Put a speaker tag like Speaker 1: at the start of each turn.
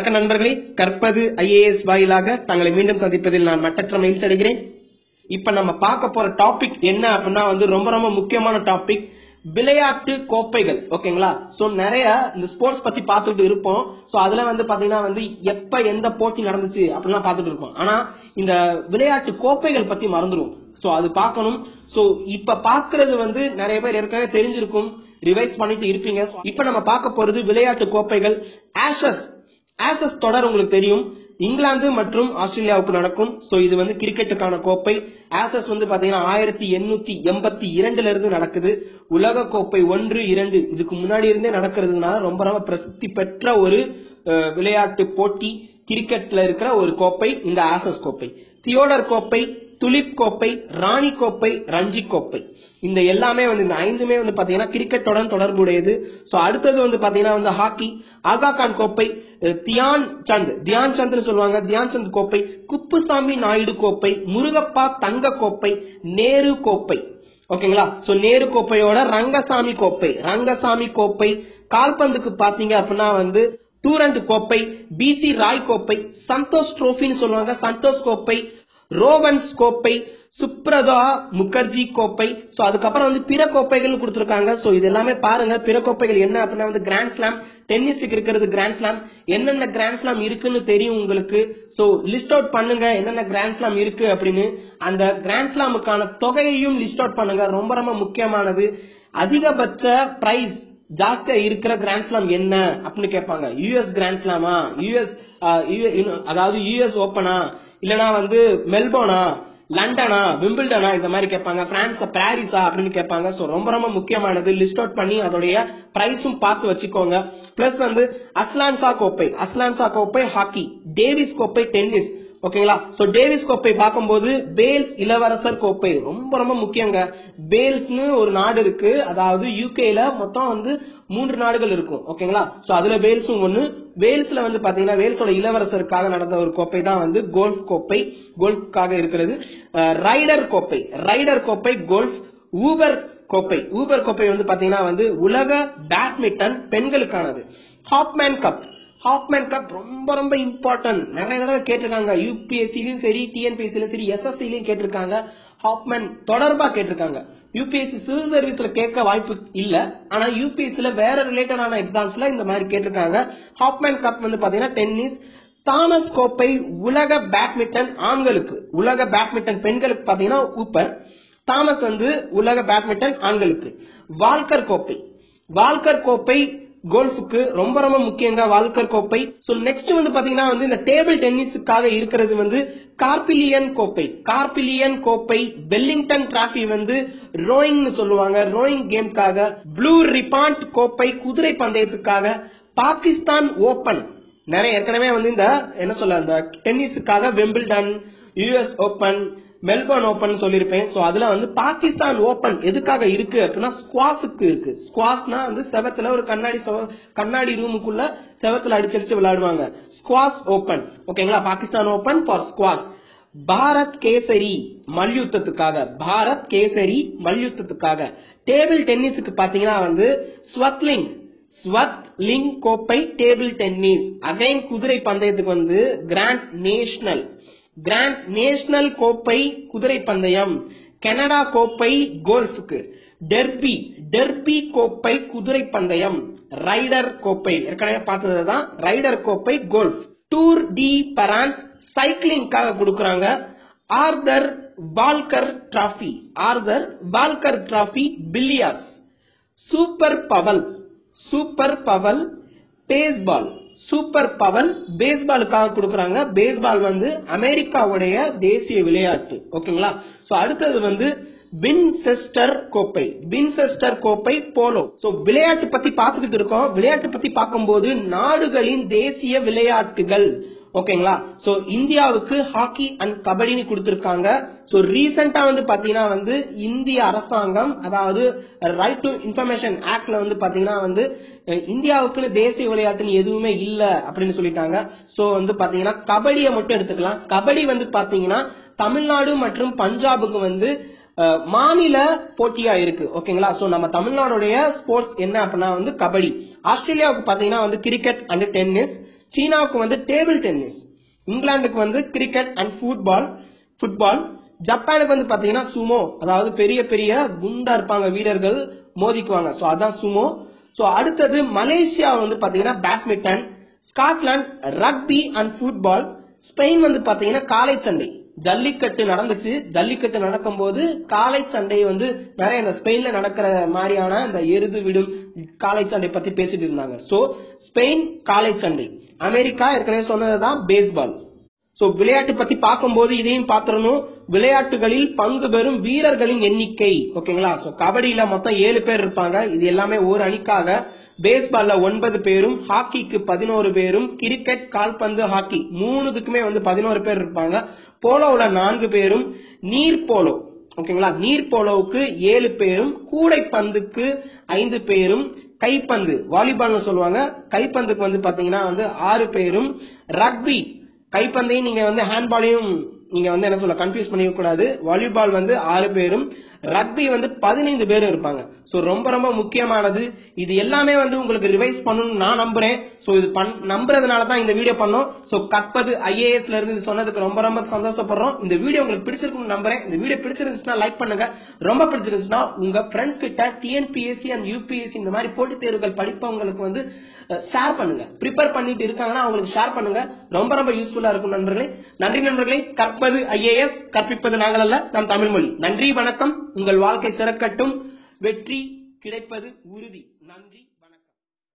Speaker 1: வணக்க நண்பர்களே, கற்பது IAS வாயிலாக தங்களை மீண்டும் சந்திப்பதில் நான் மட்டற்ற மகிழ்ச்சி அடைகிறேன். இப்ப நம்ம பார்க்க போற டாபிக் என்ன அப்படின்னா ரொம்ப ரொம்ப முக்கியமான டாபிக், விளையாட்டு கோப்பைகள். ஓகேங்களா? சோ நிறைய இந்த ஸ்போர்ட்ஸ் பத்தி பார்த்துட்டு இருப்போம். சோ அதுல பாத்தீங்கன்னா எப்ப எந்த போட்டி நடந்துச்சு அப்படிலாம் பார்த்துட்டு இருப்போம். ஆனா இந்த விளையாட்டு கோப்பைகள் பத்தி மறந்துடும். சோ அது பார்க்கணும். சோ இப்ப பாக்குறது நிறைய பேர் ஏற்கனவே தெரிஞ்சிருக்கும், ரிவைஸ் பண்ணிட்டு இருப்பீங்க. இப்ப நம்ம பார்க்க போறது விளையாட்டு கோப்பைகள். ஆஷஸ் தொடர் உங்களுக்கு தெரியும், இங்கிலாந்து மற்றும் ஆஸ்திரேலியாவுக்கு நடக்கும். சோ இது கிரிக்கெட்டுக்கான கோப்பை. ஆஷஸ் பாத்தீங்கன்னா 1882 இருந்து நடக்குது. உலக கோப்பை 1, 2 இதுக்கு முன்னாடி இருந்தே நடக்கிறதுனால ரொம்ப ரொம்ப பிரசித்தி பெற்ற ஒரு விளையாட்டு போட்டி கிரிக்கெட்ல இருக்கிற ஒரு கோப்பை இந்த ஆஷஸ் கோப்பை. தியோடர் கோப்பை, துலிப் கோப்பை, ராணி கோப்பை, ரஞ்சி கோப்பை, இந்த எல்லாமே இந்த 5மே பாத்தீங்கன்னா கிரிக்கெட்டுடன் தொடர்புடையது. சோ அடுத்தது பாத்தீங்கன்னா ஹாக்கி, ஆகா கான் கோப்பை, தியான் சந்த் சொல்லுவாங்க, தியான் சந்த் கோப்பை, குப்புசாமி நாயுடு கோப்பை, முருகப்பா தங்க கோப்பை, நேரு கோப்பை. ஓகேங்களா? சோ நேரு கோப்பையோட ரங்கசாமி கோப்பை. கால்பந்துக்கு பாத்தீங்க அப்படின்னா டூரண்ட் கோப்பை, BC ராய் கோப்பை, சந்தோஷ் ட்ரோஃபின்னு சொல்லுவாங்க, சந்தோஷ் கோப்பை, ரோவன்ஸ் கோப்பை, சுப்ரதா முகர்ஜி கோப்பை. சோ அதுக்கப்புறம் பிற கோப்பைகள் கொடுத்திருக்காங்க. சோ இது எல்லாமே பாருங்க. பிற கோப்பைகள் என்ன அப்படின்னா கிராண்ட் ஸ்லாம், டென்னிஸுக்கு இருக்கிறது கிராண்ட் ஸ்லாம். என்னென்ன கிராண்ட் ஸ்லாம் இருக்குன்னு தெரியும் உங்களுக்கு. சோ லிஸ்ட் அவுட் பண்ணுங்க என்னென்ன கிராண்ட் ஸ்லாம் இருக்கு அப்படின்னு. அந்த கிராண்ட் ஸ்லாமுக்கான தொகையையும் லிஸ்ட் அவுட் பண்ணுங்க. ரொம்ப ரொம்ப முக்கியமானது. அதிகபட்ச பிரைஸ் ஜாஸ்தியா இருக்கிற கிராண்ட் ஸ்லாம் என்ன அப்படின்னு கேட்பாங்க. US கிராண்ட் ஸ்லாமா, அதாவது US ஓபனா, இல்லனா மெல்போர்னா, லண்டனா, விம்பிள்டனா, இந்த மாதிரி கேட்பாங்க. பிரான்ஸ் பாரிஸா அப்படின்னு கேட்பாங்க. சோ ரொம்ப ரொம்ப முக்கியமானது. லிஸ்ட் அவுட் பண்ணி அதோடைய பிரைஸும் பார்த்து வச்சுக்கோங்க. பிளஸ் அஸ்லான்சா கோப்பை ஹாக்கி, டேவிஸ் கோப்பை டென்னிஸ். ஓகேங்களா? சோ டேவிஸ் கோப்பை பார்க்கும்போது வேல்ஸ் இளவரசர் கோப்பை ரொம்ப ரொம்ப முக்கியங்க. வேல்ஸ்னு ஒரு நாடு இருக்கு, அதாவது UKல மொத்தம் 3 நாடுகள் இருக்கும். ஓகேங்களா? சோ அதுல வேல்ஸும் ஒண்ணு. வேல்ஸ்ல பாத்தீங்கன்னா வேல்ஸோட இளவரசருக்காக நடந்த ஒரு கோப்பை தான் கோல்ஃப் கோப்பை, கோல்ஃப்காக இருக்கிறது. ரைடர் கோப்பை கோல்ஃப். ஊபர் கோப்பை பாத்தீங்கன்னா உலக பேட்மிண்டன் பெண்களுக்கானது. ஹாப்மேன் கப் ரொம்ப ரொம்ப இம்பார்ட்டன்ட். நிறைய தடவை கேட்டிருக்காங்க. UPSCலயும் சரி, TNPSCலயும் சரி, SSCலயும் கேட்டிருக்காங்க. ஹாப்மேன் தொடர்பா கேட்டிருக்காங்க. UPSC சிவில் சர்வீஸ்ல கேட்க வாய்ப்பு இல்ல, ஆனா UPSCல வேற ரிலேட்டடான எக்ஸாம்ஸ்ல இந்த மாதிரி கேட்டிருக்காங்க. ஹாப்மேன் கப் பாத்தீங்கன்னா டென்னிஸ். தாமஸ் கோப்பை உலக பேட்மிண்டன் ஆண்களுக்கு. உலக பேட்மிண்டன் பெண்களுக்கு பாத்தீங்கன்னா ஊப்பர். தாமஸ் உலக பேட்மிண்டன் ஆண்களுக்கு. வால்கர் கோப்பை கோல்ஃபுக்கு ரொம்ப ரொம்ப முக்கியங்க. வால்கர் கோப்பை. சோ நெக்ஸ்ட் பாத்தீங்கன்னா இந்த டேபிள் டென்னிஸுக்காக இருக்கிறது கார்பிலியன் கோப்பை. வெல்லிங்டன் டிராபி ரோயிங் சொல்லுவாங்க, ரோயிங் கேம்காக. ப்ளூ ரிபாண்ட் கோப்பை குதிரை பந்தயத்துக்காக. பாகிஸ்தான் ஓபன் நிறைய ஏற்கனவே இந்த இந்த டென்னிஸுக்காக Wimbledon, US open, Melbourne open சொல்லிருப்பேன். சோ அதுல பாகிஸ்தான் ஓபன் எதுக்காக இருக்கு அப்படின்னா ஸ்குவாஷுக்கு இருக்கு. ஸ்குவாஷ்னா செவத்துல ஒரு கண்ணாடி ரூமுக்குள்ள செவத்துல அடிச்சு விளையாடுவாங்க. Squash open. ஓகேங்களா? Pakistan open for squash. Bharat Kesari மல்யுத்தத்துக்காக. டேபிள் டென்னிஸுக்கு பாத்தீங்கன்னா ஸ்வத்லிங் கோப்பை டேபிள் டென்னிஸ். அகைன் குதிரை பந்தயத்துக்கு கிராண்ட் நேஷனல் கோப்பை குதிரை பந்தயம். கனடா கோப்பை கோல்ஃபுக்கு. டெர்பி கோப்பை குதிரை பந்தயம். ரைடர் கோப்பை ஏற்கனவே பார்த்ததுதான். ரைடர் கோப்பை கோல்ஃப். டூர் டி பரான்ஸ் சைக்கிளிங்காக கொடுக்கறாங்க. Arthur Walker trophy billiards. Super bowl பேஸ்பாலுக்காக கொடுக்கறாங்க. பேஸ்பால் அமெரிக்காவுடைய தேசிய விளையாட்டு. ஓகேங்களா? சோ அடுத்தது வின்செஸ்டர் கோப்பை போலோ. சோ விளையாட்டு பத்தி பார்த்துக்கிட்டு இருக்கோம். விளையாட்டு பத்தி பார்க்கும்போது நாடுகளின் தேசிய விளையாட்டுகள். ஓகேங்களா? சோ இந்தியாவுக்கு ஹாக்கி அண்ட் கபடின்னு கொடுத்திருக்காங்க. சோ ரீசெண்டா பாத்தீங்கன்னா இந்திய அரசாங்கம், அதாவது ரைட் டு இன்ஃபர்மேஷன் ஆக்ட்ல பாத்தீங்கன்னா இந்தியாவுக்கு தேசிய விளையாட்டுன்னு எதுவுமே இல்ல அப்படின்னு சொல்லிட்டாங்க. சோ பாத்தீங்கன்னா கபடியை மட்டும் எடுத்துக்கலாம். கபடி பாத்தீங்கன்னா தமிழ்நாடு மற்றும் பஞ்சாபுக்கு மாநில போட்டியா இருக்கு. ஓகேங்களா? சோ நம்ம தமிழ்நாடுடைய ஸ்போர்ட்ஸ் என்ன அப்படின்னா கபடி. ஆஸ்திரேலியாவுக்கு பாத்தீங்கன்னா கிரிக்கெட் அண்ட் டென்னிஸ். சீனாவுக்கு வந்து டேபிள் டென்னிஸ், இங்கிலாந்துக்கு வந்து கிரிக்கெட் அண்ட் ஃபுட்பால், ஜப்பானுக்கு வந்து பாத்தீங்கன்னா சுமோ, அதாவது பெரிய பெரிய குண்டா இருப்பாங்க வீரர்கள் மோதிக்குவாங்க, சோ அதான் சுமோ. சோ அடுத்தது மலேசியா வந்து பாத்தீங்கன்னா badminton, Scotland rugby and football, Spain வந்து பாத்தீங்கன்னா காளை சண்டை, ஜல்லிக்கட்டு நடந்துச்சு, ஜல்லிக்கட்டு நடக்கும் போது காளை சண்டை வந்து நிறைய இந்த ஸ்பெயின்ல நடக்கிற மாதிரியான இந்த எருது விடும் காளை சண்டை பத்தி பேசிட்டு இருந்தாங்க. சோ ஸ்பெயின் காளை சண்டை. அமெரிக்கா ஏற்கனவே சொன்னதுதான் பேஸ்பால். சோ விளையாட்டு பத்தி பார்க்கும்போது இதையும் பாத்துறணும். விளையாட்டுகளில் பங்கு பெறும் வீரர்களின் எண்ணிக்கை, ஓகேங்களா? சோ கபடியில மொத்தம் 7 பேர் இருப்பாங்க, இது எல்லாமே ஒரு அணிக்காக. பேஸ்பால்ல 9 பேரும், ஹாக்கிக்கு 11 பேரும், கிரிக்கெட், கால்பந்து, ஹாக்கி 3க்குமே வந்து 11 பேர் இருப்பாங்க. போலோவுல 4 பேரும், நீர் போலோ, ஓகேங்களா, நீர் போலோவுக்கு 7 பேரும், கூடைப்பந்துக்கு 5 பேரும், கைப்பந்து வாலிபால் சொல்லுவாங்க, கைப்பந்துக்கு வந்து பாத்தீங்கன்னா வந்து 6 பேரும், ரக்பி கைப்பந்தையும் நீங்க வந்து ஹேண்ட்பாலையும் நீங்க வந்து என்ன சொல்ல கன்ஃபியூஸ் பண்ணிக்க கூடாது. வாலிபால் வந்து 6 பேரும், ரக்பி வந்து 15 பேரும் இருப்பாங்க. சோ ரொம்ப ரொம்ப முக்கியமானது. இது எல்லாமே வந்து உங்களுக்கு ரிவைஸ் பண்ணணும்னு நான் நம்புறேன். சோ இது நம்புறதுனால தான் இந்த வீடியோ பண்ணோம். சோ கற்பது ஐஏஎஸ்ல இருந்து சொன்னதுக்கு ரொம்ப ரொம்ப சந்தோஷப்படுறோம். இந்த வீடியோ உங்களுக்கு பிடிச்சிருக்கும்னு நம்புறேன். இந்த வீடியோ பிடிச்சிருந்துச்சுன்னா லைக் பண்ணுங்க. ரொம்ப பிடிச்சிருந்துச்சுன்னா உங்க ஃப்ரெண்ட்ஸ் கிட்ட டிஎன்பிஎஸ்சி அண்ட் யூபிஎஸ்சி இந்த மாதிரி போட்டித் தேர்வுகள் படிப்பவங்களுக்கு வந்து ஷேர் பண்ணுங்க. ப்ரிப்பேர் பண்ணிட்டு இருக்காங்கன்னா அவங்களுக்கு ஷேர் பண்ணுங்க. ரொம்ப ரொம்ப யூஸ்ஃபுல்லா இருக்கும் நண்பர்களே. நன்றி நண்பர்களே. கற்பது ஐஏஎஸ், கற்பிப்பது நாங்கள் அல்ல, நம் தமிழ் மொழி. நன்றி, வணக்கம். உங்கள் வாழ்க்கை சிறக்கட்டும். வெற்றி கிடைப்பது உறுதி. நன்றி.